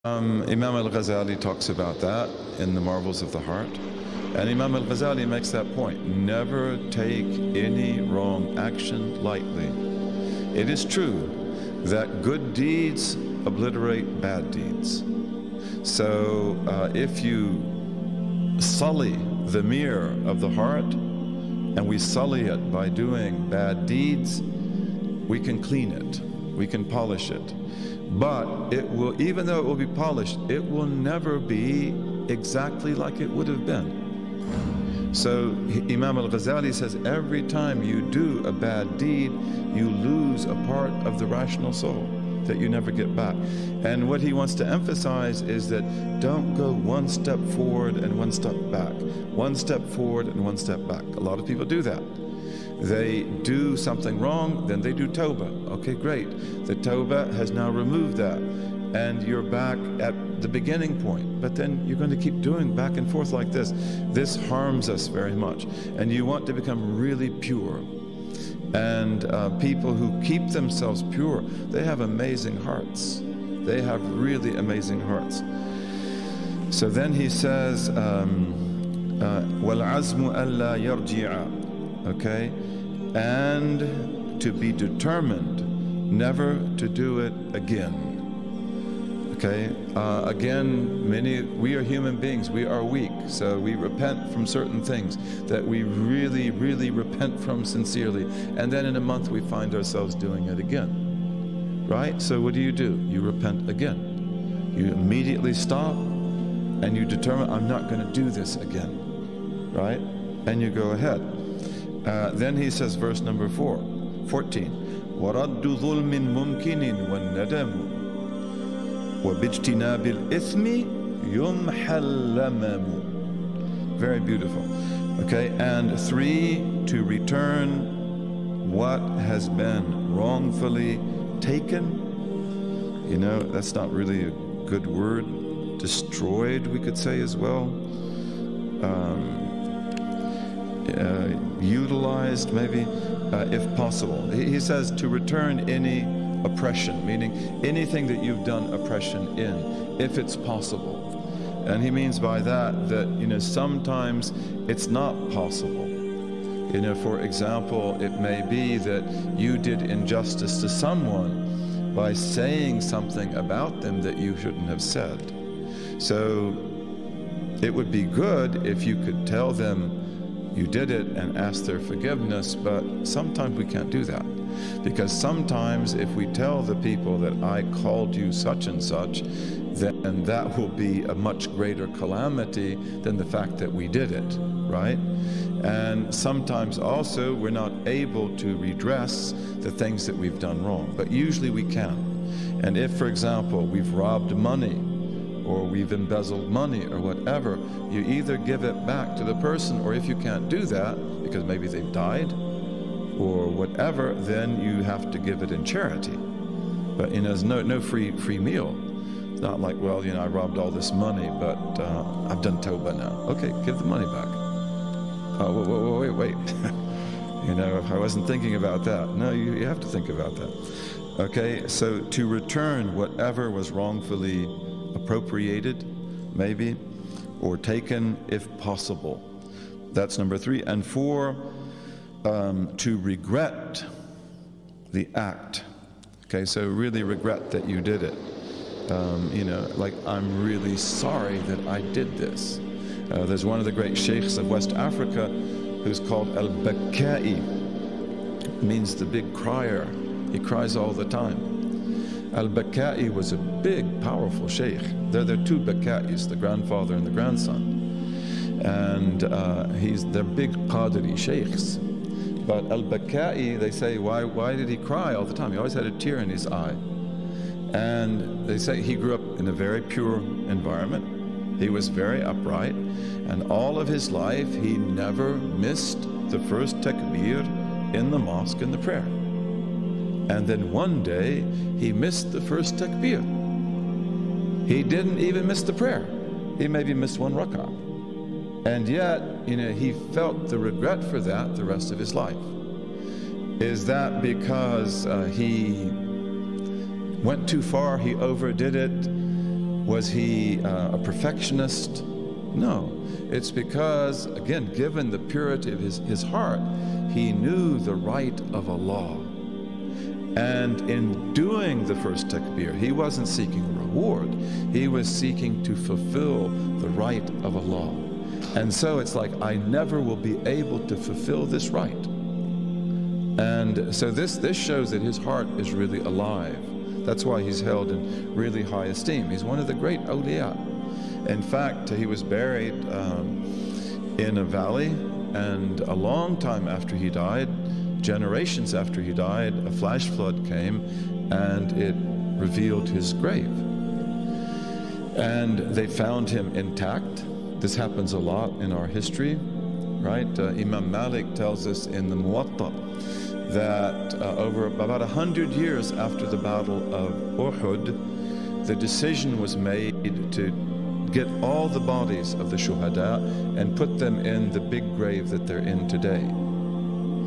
Imam al-Ghazali talks about that in the Marvels of the Heart. And Imam al-Ghazali makes that point. Never take any wrong action lightly. It is true that good deeds obliterate bad deeds. So if you sully the mirror of the heart, and we sully it by doing bad deeds, we can clean it, we can polish it. But it will, even though it will be polished, it will never be exactly like it would have been. So Imam al-Ghazali says every time you do a bad deed, you lose a part of the rational soul that you never get back. And what he wants to emphasize is that don't go one step forward and one step back. One step forward and one step back. A lot of people do that. They do something wrong, then they do Tawbah. Okay, great. The Tawbah has now removed that. And you're back at the beginning point. But then you're going to keep doing back and forth like this. This harms us very much. And you want to become really pure. And people who keep themselves pure, they have amazing hearts. They have really amazing hearts. So then he says, وَالْعَزْمُ أَلَّا يَرْجِعَ. Okay? And to be determined never to do it again. Okay? Again, we are human beings, we are weak, so we repent from certain things that we really, really repent from sincerely, and then in a month we find ourselves doing it again. Right? So what do? You repent again. You immediately stop and you determine, I'm not going to do this again. Right? And you go ahead. Then he says, verse number 14, وَرَدُّ ظُلْمٍ مُمْكِنٍ وَالنَّدَمُ وَبِاجْتِنَابِ الْإِثْمِ يُمْحَى الْلَمَمُ. Very beautiful. Okay, and 3, to return what has been wrongfully taken. You know, that's not really a good word. Destroyed, we could say as well. Utilized, maybe, if possible. He says to return any oppression, meaning anything that you've done oppression in, if it's possible. And he means by that, you know, sometimes it's not possible. You know, for example, it may be that you did injustice to someone by saying something about them that you shouldn't have said. So it would be good if you could tell them you did it and ask their forgiveness, but sometimes we can't do that. Because sometimes if we tell the people that I called you such and such, then that will be a much greater calamity than the fact that we did it, right? And sometimes also we're not able to redress the things that we've done wrong, but usually we can. And if, for example, we've robbed money, or we've embezzled money or whatever, you either give it back to the person, or if you can't do that, because maybe they've died or whatever, then you have to give it in charity. But you know, there's no free meal. It's not like, well, you know, I robbed all this money, but I've done Tawbah now. Okay, give the money back. Oh, wait. You know, I wasn't thinking about that. No, you have to think about that. Okay, so to return whatever was wrongfully appropriated, maybe, or taken if possible. That's number 3. And 4, to regret the act. Okay, so really regret that you did it. You know, like, I'm really sorry that I did this. There's one of the great sheikhs of West Africa who's called Al-Bakka'i. Means the big crier. He cries all the time. Al-Bakka'i was a big, powerful sheikh. There are 2 Bakka'is, the grandfather and the grandson. And they're big Qadiri sheikhs. But Al-Bakka'i, they say, why did he cry all the time? He always had a tear in his eye. And they say he grew up in a very pure environment. He was very upright. And all of his life, he never missed the first takbir in the mosque in the prayer. And then one day, he missed the first takbir. He didn't even miss the prayer. He maybe missed 1 rak'ah. And yet, you know, he felt the regret for that the rest of his life. Is that because he went too far, he overdid it? Was he a perfectionist? No. It's because, again, given the purity of his heart, he knew the right of Allah. And in doing the first takbir, he wasn't seeking a reward. He was seeking to fulfill the right of Allah. And so it's like, I never will be able to fulfill this right. And so this shows that his heart is really alive. That's why he's held in really high esteem. He's one of the great awliya. In fact, he was buried in a valley, and a long time after he died, generations after he died, a flash flood came and it revealed his grave. And they found him intact. This happens a lot in our history, right? Imam Malik tells us in the Muwatta that over about 100 years after the Battle of Uhud, the decision was made to get all the bodies of the shuhada and put them in the big grave that they're in today.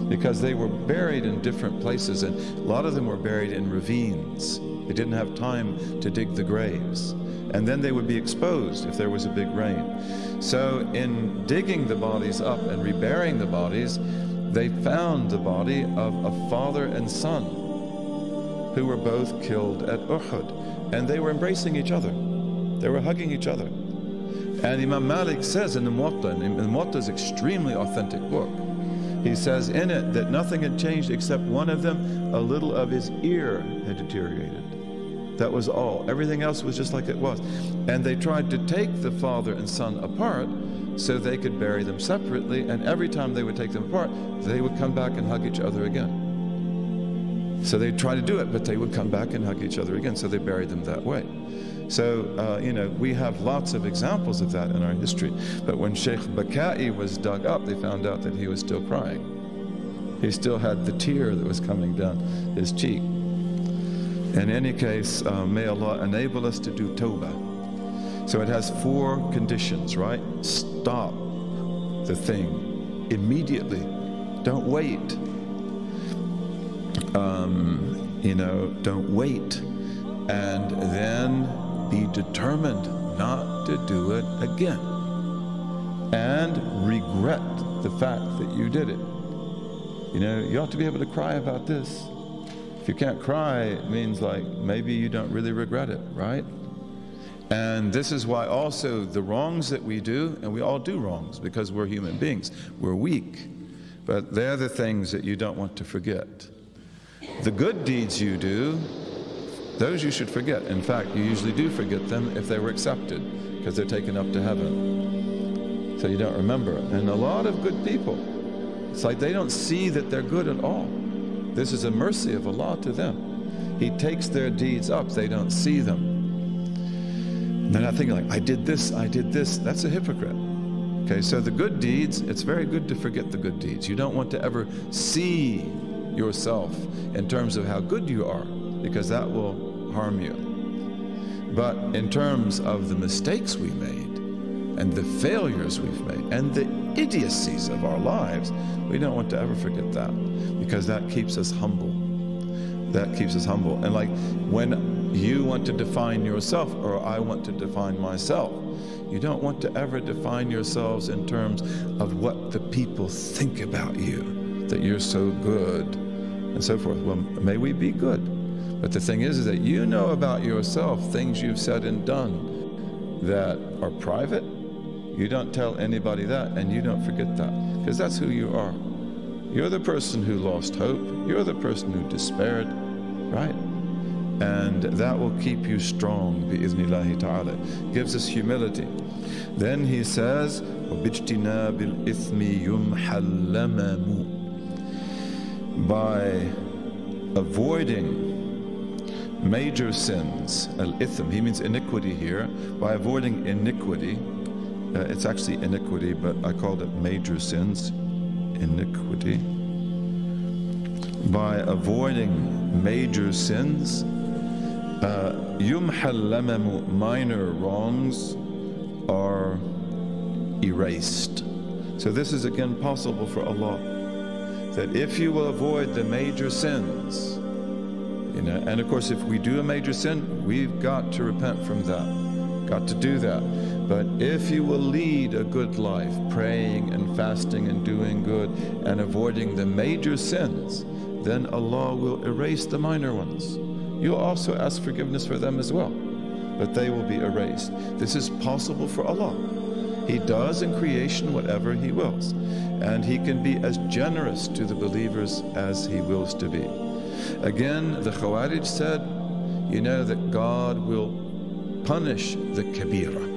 Because they were buried in different places, and a lot of them were buried in ravines. They didn't have time to dig the graves. And then they would be exposed if there was a big rain. So in digging the bodies up and reburying the bodies, they found the body of a father and son who were both killed at Uhud. And they were embracing each other. They were hugging each other. And Imam Malik says in the Muwatta, and the Muwatta is an extremely authentic book, he says in it that nothing had changed except one of them, a little of his ear had deteriorated. That was all. Everything else was just like it was. And they tried to take the father and son apart so they could bury them separately, and every time they would take them apart, they would come back and hug each other again. So they'd try to do it, but they would come back and hug each other again, so they buried them that way. So, you know, we have lots of examples of that in our history. But when Sheikh Baka'i was dug up, they found out that he was still crying. He still had the tear that was coming down his cheek. In any case, may Allah enable us to do tawbah. So it has 4 conditions, right? Stop the thing immediately. Don't wait. You know, don't wait. And then be determined not to do it again. And regret the fact that you did it. You know, you ought to be able to cry about this. If you can't cry, it means like maybe you don't really regret it, right? And this is why also the wrongs that we do, and we all do wrongs because we're human beings, we're weak, but they're the things that you don't want to forget. The good deeds you do, those you should forget. In fact, you usually do forget them if they were accepted, because they're taken up to heaven. So you don't remember it. And a lot of good people, it's like they don't see that they're good at all. This is a mercy of Allah to them. He takes their deeds up, they don't see them. They're not thinking like, I did this. That's a hypocrite. Okay, so the good deeds, it's very good to forget the good deeds. You don't want to ever see yourself in terms of how good you are, because that will harm you. But in terms of the mistakes we made and the failures we've made and the idiocies of our lives, we don't want to ever forget that, because that keeps us humble. That keeps us humble. And like when you want to define yourself, or I want to define myself, you don't want to ever define yourselves in terms of what the people think about you, that you're so good and so forth. Well, may we be good. But the thing is that you know about yourself things you've said and done that are private. You don't tell anybody that, and you don't forget that, because that's who you are. You're the person who lost hope. You're the person who despaired, right? And that will keep you strong, bi'iznillahi ta'ala. Gives us humility. Then he says, وَبِجْتِنَابِ الْإِثْمِ يُمْحَ الْلَمَمُ. By avoiding major sins, al-ithm, he means iniquity here, by avoiding iniquity, it's actually iniquity, but I called it major sins, iniquity. By avoiding major sins, yumhal lamamu, minor wrongs are erased. So this is again possible for Allah, that if you will avoid the major sins, you know, and of course if we do a major sin, we've got to repent from that. got to do that. But if you will lead a good life, praying and fasting and doing good and avoiding the major sins, then Allah will erase the minor ones. You'll also ask forgiveness for them as well, but they will be erased. This is possible for Allah. He does in creation whatever He wills, and He can be as generous to the believers as He wills to be. Again, the Khawarij said, you know that God will punish the Kabira.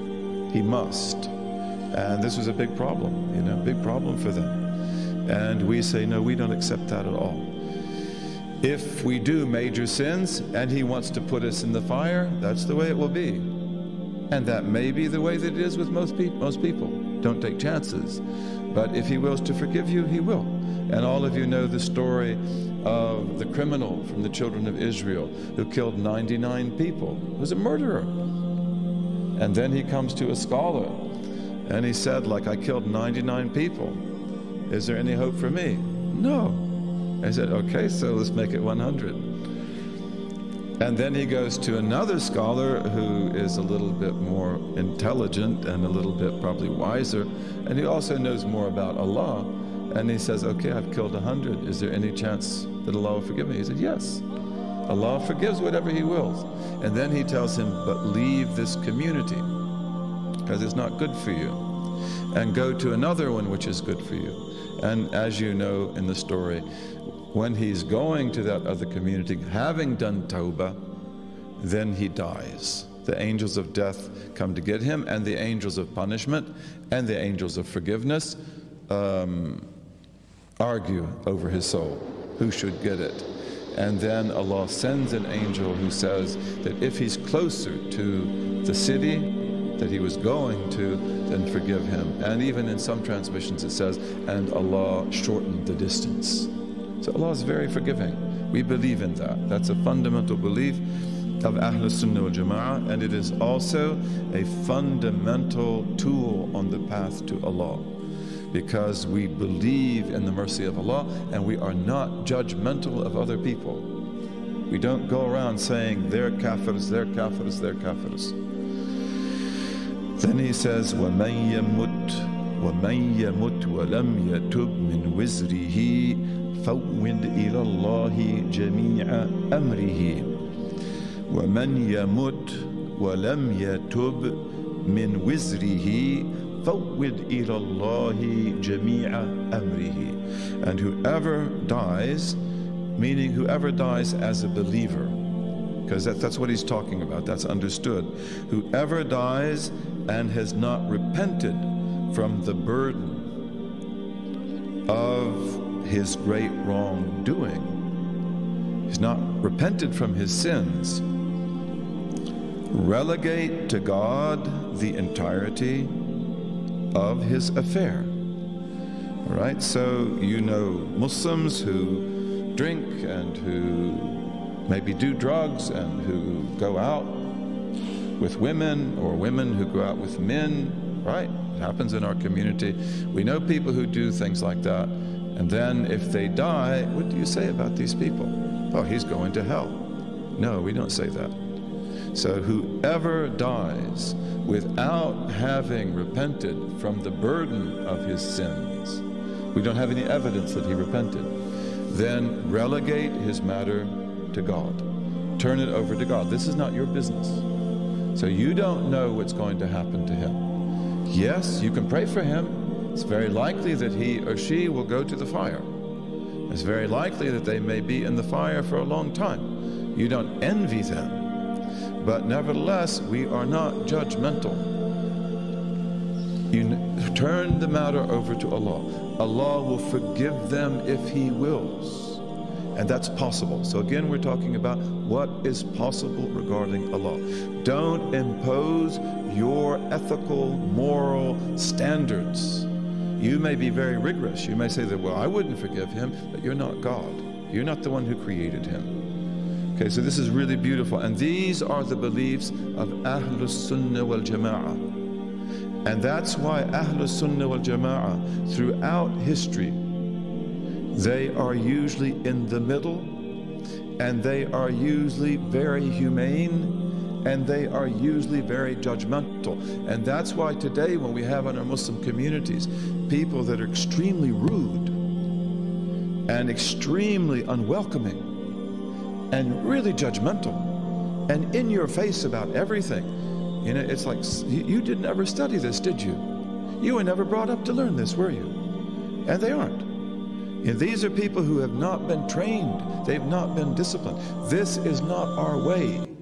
He must. And this was a big problem, you know, big problem for them. And we say, no, we don't accept that at all. If we do major sins and He wants to put us in the fire, that's the way it will be. And that may be the way that it is with most people. Don't take chances. But if He wills to forgive you, He will. And all of you know the story of the criminal from the children of Israel who killed 99 people. He was a murderer. And then he comes to a scholar and he said, like, I killed 99 people. Is there any hope for me? No. I said, okay, so let's make it 100. And then he goes to another scholar who is a little bit more intelligent and a little bit probably wiser, and he also knows more about Allah. And he says, okay, I've killed 100. Is there any chance that Allah will forgive me? He said, yes. Allah forgives whatever He wills. And then he tells him, but leave this community because it's not good for you, and go to another one which is good for you. And as you know in the story, when he's going to that other community, having done tawbah, then he dies. The angels of death come to get him, and the angels of punishment and the angels of forgiveness argue over his soul, who should get it. And then Allah sends an angel who says that if he's closer to the city that he was going to, then forgive him. And even in some transmissions it says, and Allah shortened the distance. So Allah is very forgiving. We believe in that. That's a fundamental belief of Ahlul Sunnah wal Jama'ah, and it is also a fundamental tool on the path to Allah, because we believe in the mercy of Allah and we are not judgmental of other people. We don't go around saying they're kafirs, they're kafirs, they're kafirs. Then he says, وَمَنْ يَمُتْ وَلَمْ يَتُبْ مِنْ وِزْرِهِ فَوِّدْ إِلَى اللَّهِ جَمِيعَ أَمْرِهِ. وَمَنْ يَمُتْ وَلَمْ يَتُبْ مِنْ وِزْرِهِ فَوِّدْ إِلَى اللَّهِ جَمِيعَ أَمْرِهِ. And whoever dies, meaning whoever dies as a believer, because that's what he's talking about, that's understood. Whoever dies and has not repented from the burden of his great wrongdoing, he's not repented from his sins, relegate to God the entirety of his affair. All right, so you know Muslims who drink and who maybe do drugs and who go out with women, or women who go out with men, right? It happens in our community. We know people who do things like that, and then if they die, what do you say about these people? Oh, he's going to hell. No, we don't say that. So whoever dies without having repented from the burden of his sins, we don't have any evidence that he repented, then relegate his matter to God. Turn it over to God. This is not your business. So you don't know what's going to happen to him. Yes, you can pray for him. It's very likely that he or she will go to the fire. It's very likely that they may be in the fire for a long time. You don't envy them. But nevertheless, we are not judgmental. You turn the matter over to Allah. Allah will forgive them if He wills. And that's possible. So again, we're talking about what is possible regarding Allah. Don't impose your ethical, moral standards. You may be very rigorous. You may say that, well, I wouldn't forgive him, but you're not God. You're not the one who created him. Okay, so this is really beautiful. And these are the beliefs of Ahlul Sunnah wal Jama'ah. And that's why Ahlul Sunnah wal Jama'ah, throughout history, they are usually in the middle, and they are usually very humane, and they are usually very judgmental. And that's why today when we have in our Muslim communities people that are extremely rude and extremely unwelcoming and really judgmental and in your face about everything, you know, it's like, you didn't ever study this, did you? You were never brought up to learn this, were you? And they aren't. And these are people who have not been trained. They've not been disciplined. This is not our way.